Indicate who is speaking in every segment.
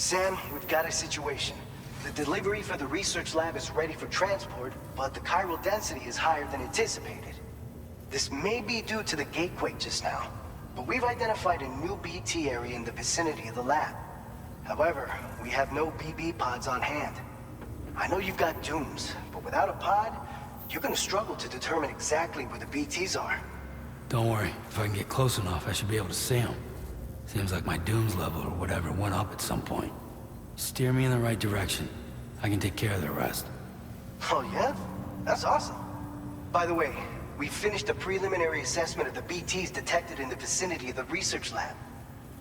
Speaker 1: Sam, we've got a situation. The delivery for the research lab is ready for transport, but the chiral density is higher than anticipated. This may be due to the gatequake just now, but we've identified a new BT area in the vicinity of the lab. However, we have no BB pods on hand. I know you've got dooms, but without a pod, you're gonna struggle to determine exactly where the BTs are.
Speaker 2: Don't worry, if I can get close enough, I should be able to see them. Seems like my dooms level or whatever went up at some point. Steer me in the right direction. I can take care of the rest.
Speaker 1: Oh yeah? That's awesome. By the way, we finished a preliminary assessment of the BTs detected in the vicinity of the research lab.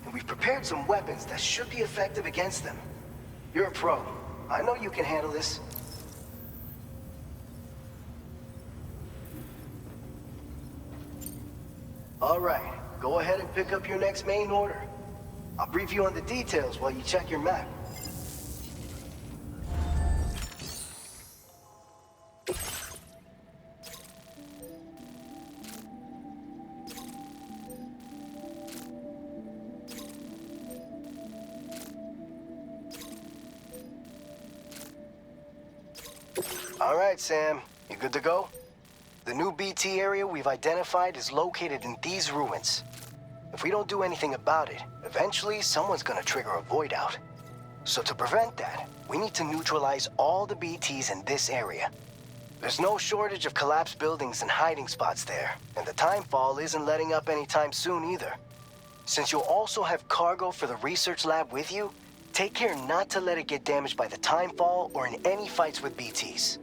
Speaker 1: And we've prepared some weapons that should be effective against them. You're a pro. I know you can handle this. All right, go ahead and pick up your next main order. I'll brief you on the details while you check your map. All right, Sam, you good to go? The new BT area we've identified is located in these ruins. If we don't do anything about it, eventually someone's gonna trigger a void out. So to prevent that, we need to neutralize all the BTs in this area. There's no shortage of collapsed buildings and hiding spots there, and the timefall isn't letting up anytime soon either. Since you'll also have cargo for the research lab with you, take care not to let it get damaged by the timefall or in any fights with BTs.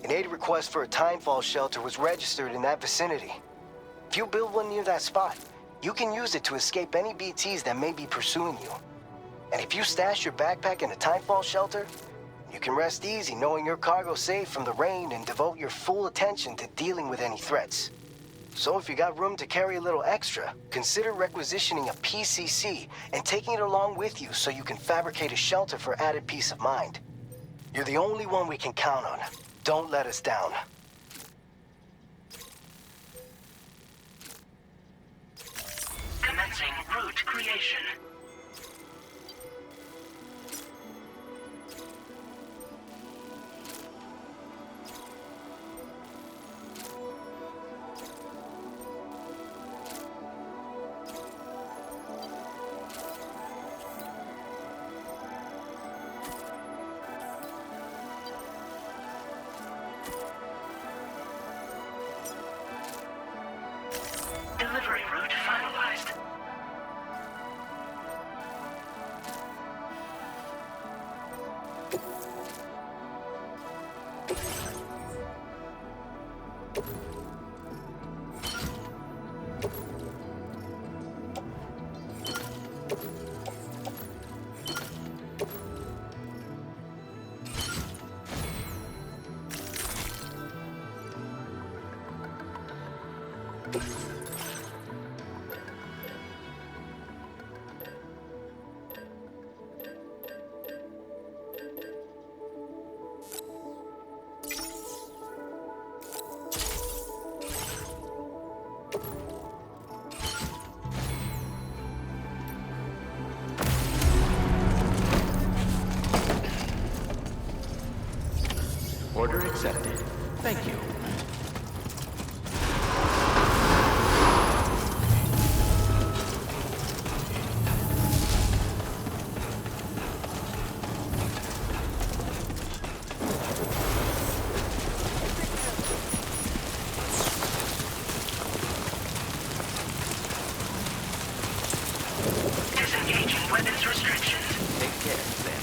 Speaker 1: An aid request for a timefall shelter was registered in that vicinity. If you build one near that spot, you can use it to escape any BTs that may be pursuing you. And if you stash your backpack in a timefall shelter, you can rest easy knowing your cargo's safe from the rain and devote your full attention to dealing with any threats. So if you got room to carry a little extra, consider requisitioning a PCC and taking it along with you so you can fabricate a shelter for added peace of mind. You're the only one we can count on. Don't let us down.
Speaker 3: Commencing route creation. Delivery route finalized.
Speaker 4: Order accepted. Thank you.
Speaker 3: Disengaging weapons restrictions.
Speaker 4: Take care, Sam.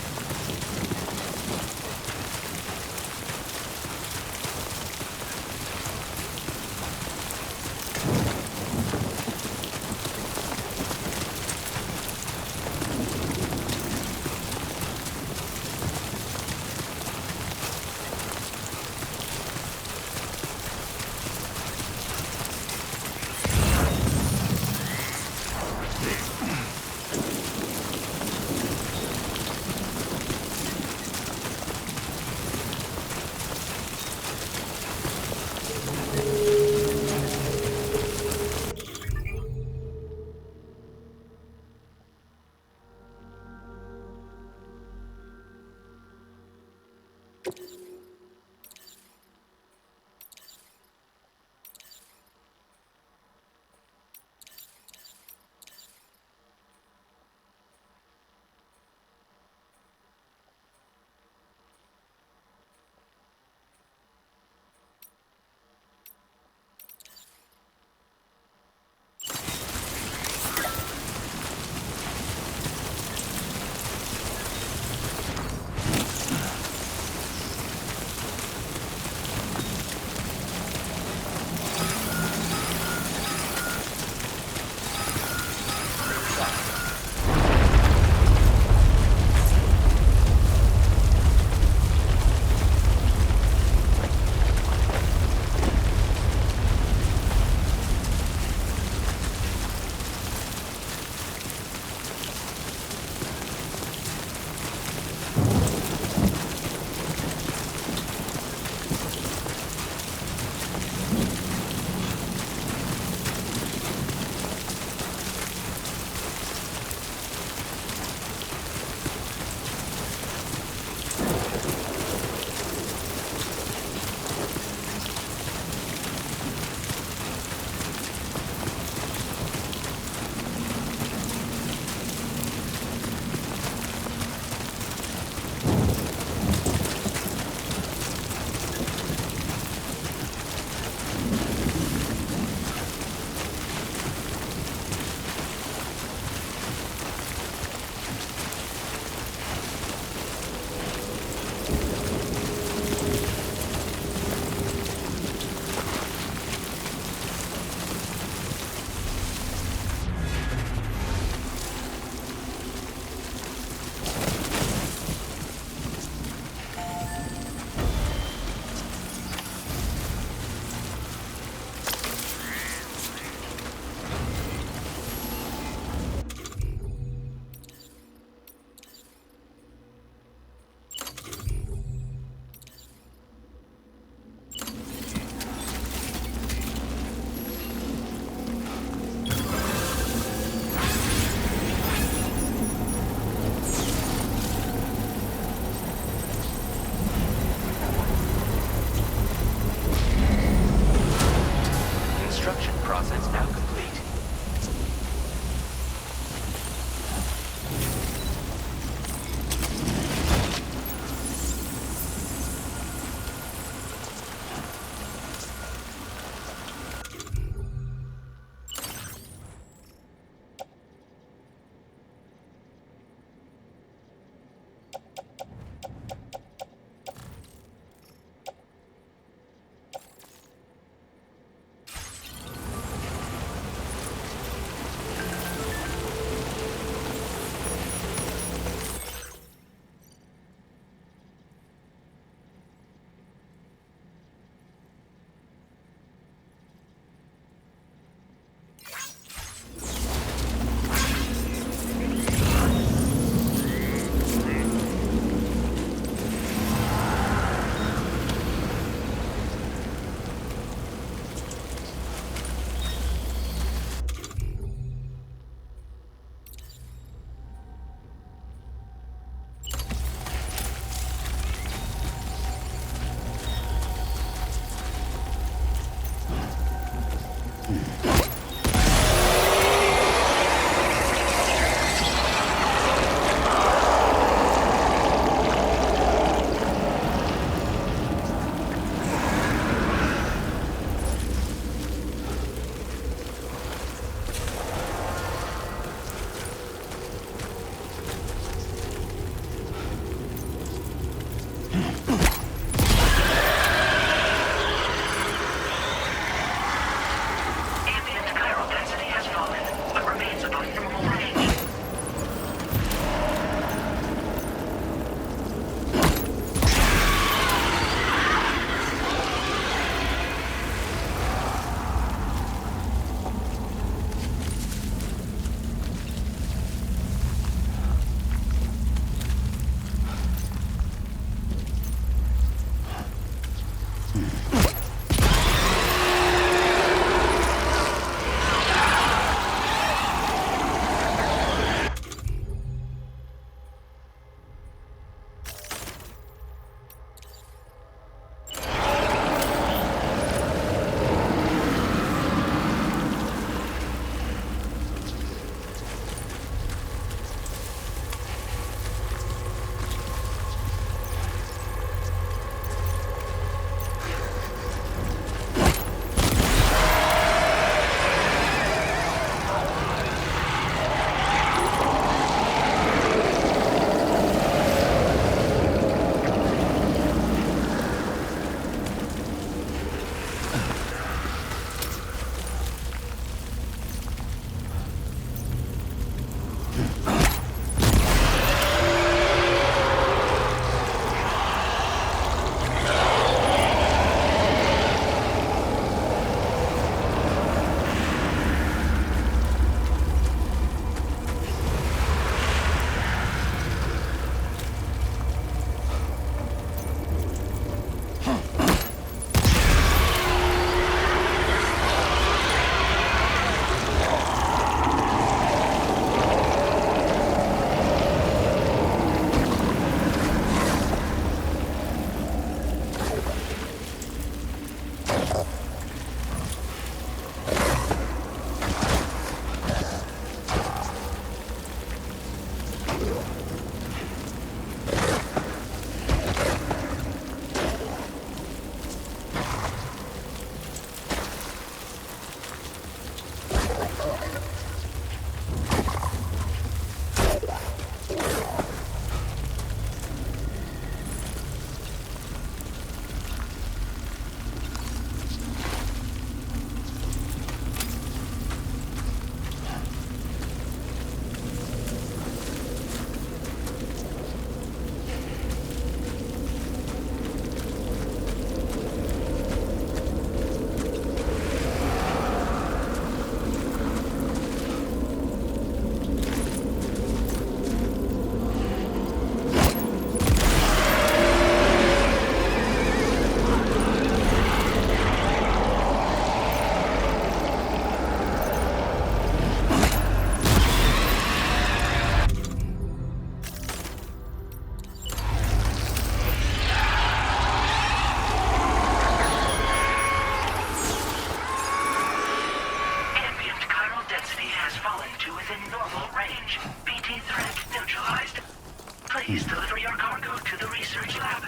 Speaker 3: Please deliver your cargo to the research lab.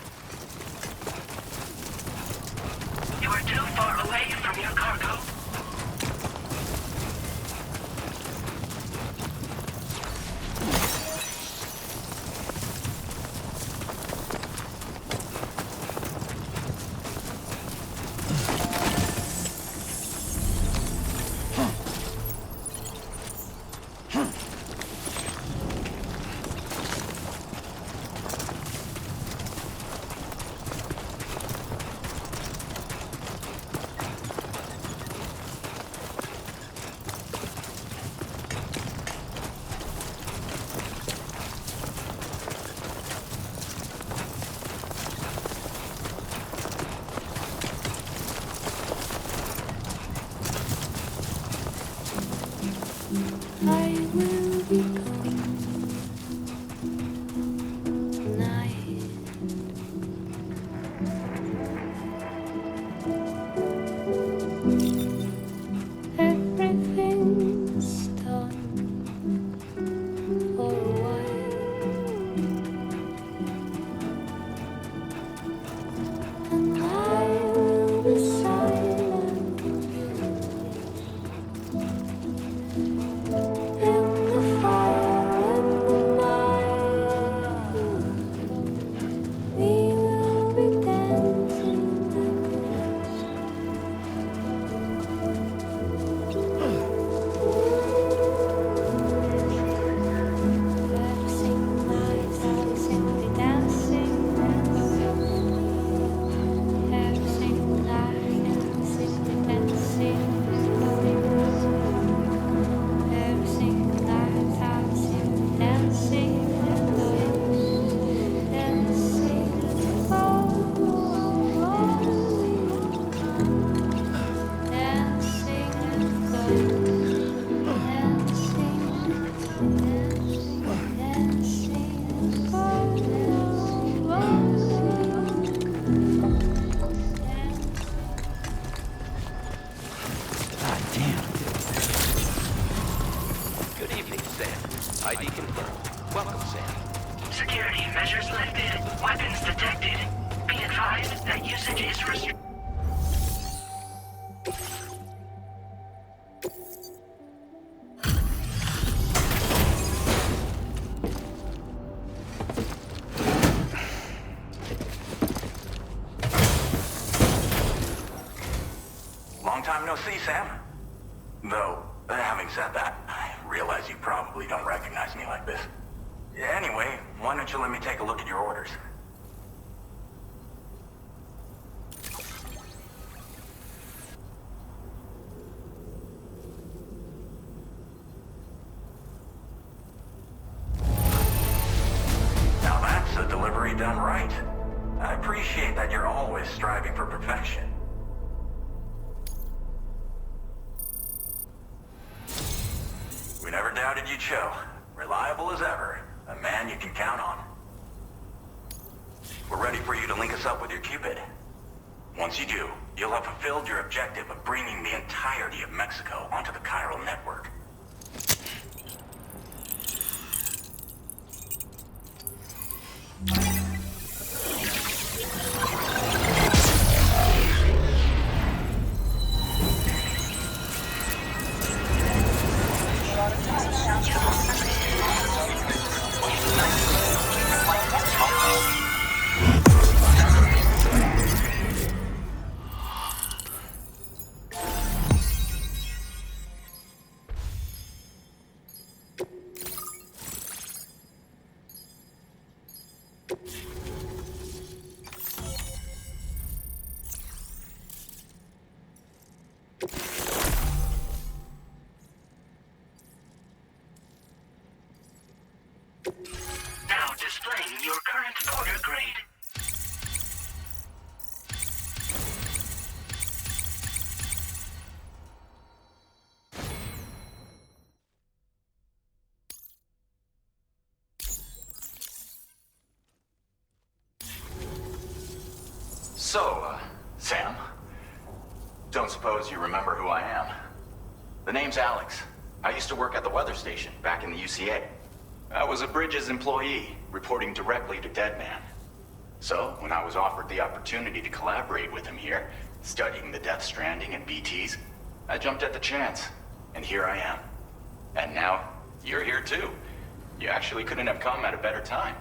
Speaker 3: You are too far away from your cargo.
Speaker 5: I will be going tonight. Everything's done for a while, and I will be silent in the fire in the night. We will be dancing like dancing nights, simply dancing. Every single night, simply dancing. Every single night, simply dancing. Dancing, oh, dancing,
Speaker 2: God damn.
Speaker 4: Good evening, Sam. ID confirmed. Welcome, Sam.
Speaker 3: Security measures lifted. Weapons detected. Be advised that usage is restricted.
Speaker 6: Long time no see, Sam. Though, having said that, I realize you probably don't recognize me like this. Anyway, why don't you let me take a look at your orders? Now that's a delivery done right. I appreciate that you're always striving for perfection. We never doubted you'd show. Reliable as ever. A man you can count on. We're ready for you to link us up with your Cupid. Once you do, you'll have fulfilled your objective of bringing the entirety of Mexico onto the chiral network.
Speaker 3: Now displaying your current order grade.
Speaker 6: So, Sam, don't suppose you remember who I am? The name's Alex. I used to work at the weather station back in the UCA. I was a Bridges employee, reporting directly to Deadman. So, when I was offered the opportunity to collaborate with him here, studying the Death Stranding and BTs, I jumped at the chance, and here I am. And now, you're here too. You actually couldn't have come at a better time.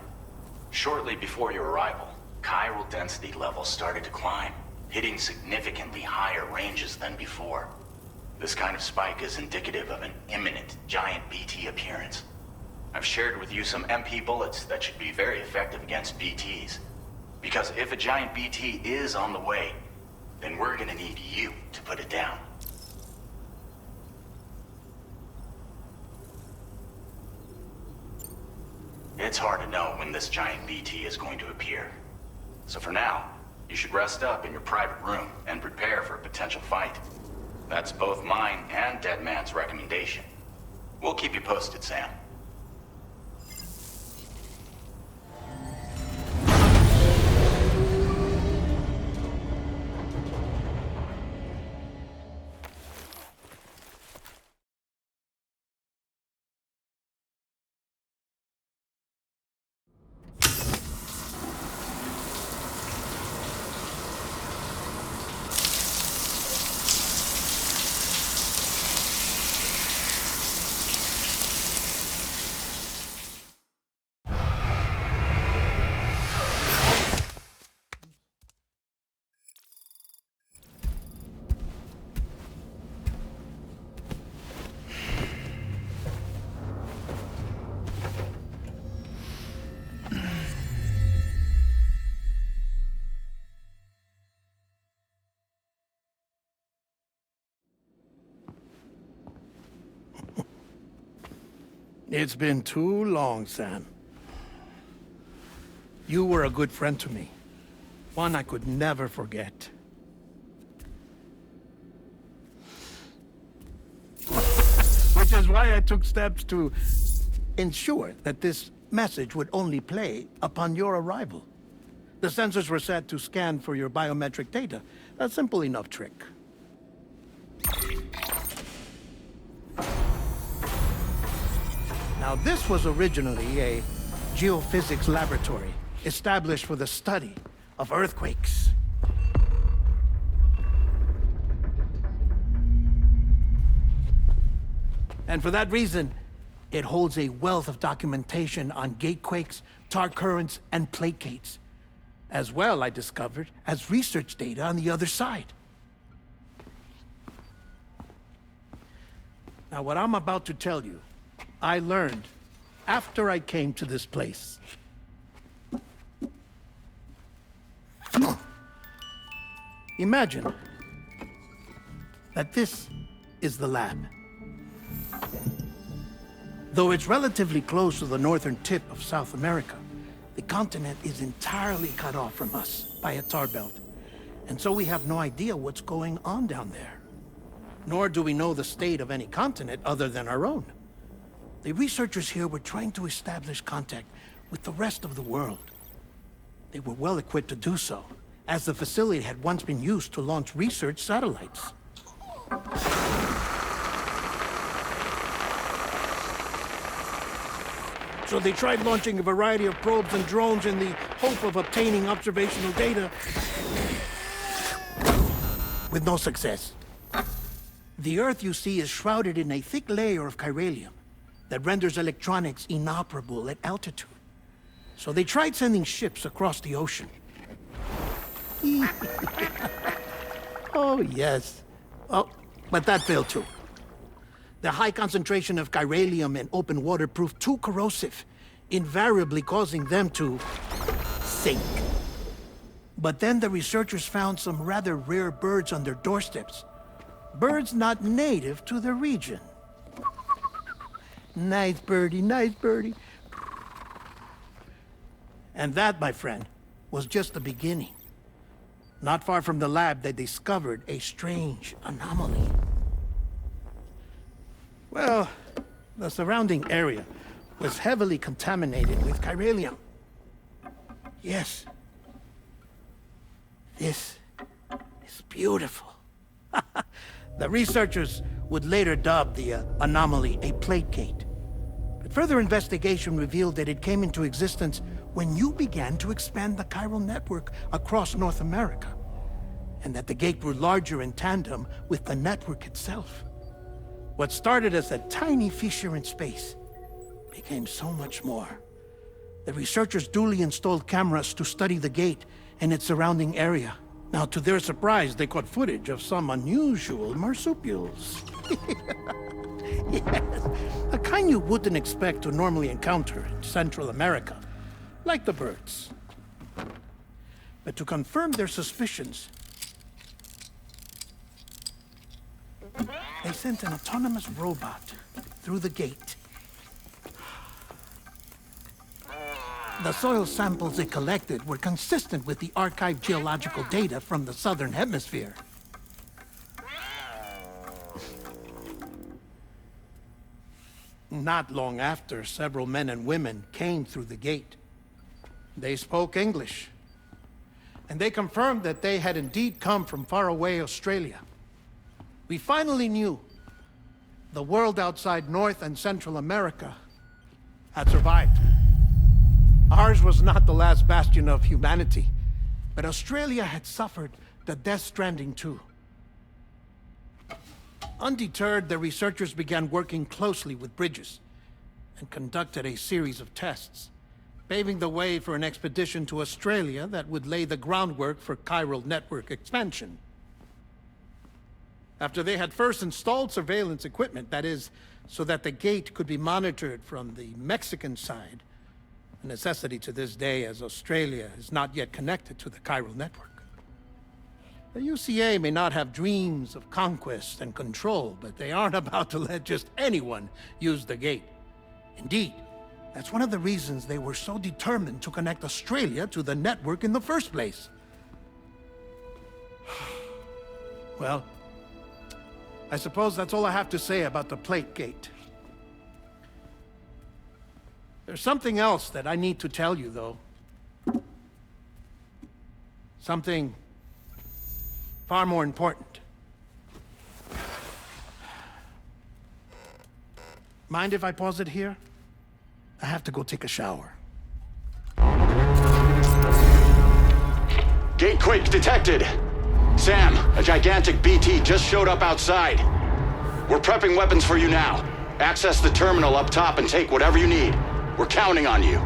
Speaker 6: Shortly before your arrival, chiral density levels started to climb, hitting significantly higher ranges than before. This kind of spike is indicative of an imminent giant BT appearance. I've shared with you some MP bullets that should be very effective against BTs. Because if a giant BT is on the way, then we're gonna need you to put it down. It's hard to know when this giant BT is going to appear. So for now, you should rest up in your private room and prepare for a potential fight. That's both mine and Deadman's recommendation. We'll keep you posted, Sam.
Speaker 7: It's been too long, Sam. You were a good friend to me. One I could never forget. Which is why I took steps to ensure that this message would only play upon your arrival. The sensors were set to scan for your biometric data. A simple enough trick. Now, this was originally a geophysics laboratory established for the study of earthquakes. And for that reason, it holds a wealth of documentation on gatequakes, tar currents, and placates. As well, I discovered, as research data on the other side. Now, what I'm about to tell you, I learned after I came to this place. Imagine that this is the lab. Though it's relatively close to the northern tip of South America, the continent is entirely cut off from us by a tar belt. And so we have no idea what's going on down there. Nor do we know the state of any continent other than our own. The researchers here were trying to establish contact with the rest of the world. They were well equipped to do so, as the facility had once been used to launch research satellites. So they tried launching a variety of probes and drones in the hope of obtaining observational data, with no success. The Earth, you see, is shrouded in a thick layer of chiralium that renders electronics inoperable at altitude. So they tried sending ships across the ocean. Oh, yes. Oh, but that failed too. The high concentration of chiralium in open water proved too corrosive, invariably causing them to sink. But then the researchers found some rather rare birds on their doorsteps. Birds not native to the region. Nice birdie, nice birdie. And that, my friend, was just the beginning. Not far from the lab, they discovered a strange anomaly. Well, the surrounding area was heavily contaminated with chiralium. Yes. This is beautiful. The researchers would later dub the anomaly a plate gate. But further investigation revealed that it came into existence when you began to expand the chiral network across North America, and that the gate grew larger in tandem with the network itself. What started as a tiny fissure in space became so much more. The researchers duly installed cameras to study the gate and its surrounding area. Now, to their surprise, they caught footage of some unusual marsupials. Yes, a kind you wouldn't expect to normally encounter in Central America, like the birds. But to confirm their suspicions, they sent an autonomous robot through the gate. The soil samples it collected were consistent with the archived geological data from the southern hemisphere. Not long after, several men and women came through the gate. They spoke English, and they confirmed that they had indeed come from faraway Australia. We finally knew the world outside North and Central America had survived. Ours was not the last bastion of humanity, but Australia had suffered the death stranding too. Undeterred, the researchers began working closely with Bridges and conducted a series of tests, paving the way for an expedition to Australia that would lay the groundwork for chiral network expansion. After they had first installed surveillance equipment, that is, so that the gate could be monitored from the Mexican side, a necessity to this day as Australia is not yet connected to the chiral network. The UCA may not have dreams of conquest and control, but they aren't about to let just anyone use the gate. Indeed, that's one of the reasons they were so determined to connect Australia to the network in the first place. Well, I suppose that's all I have to say about the plate gate. There's something else that I need to tell you, though. Something far more important. Mind if I pause it here? I have to go take a shower.
Speaker 8: Gate quake detected. Sam, a gigantic BT just showed up outside. We're prepping weapons for you now. Access the terminal up top and take whatever you need. We're counting on you.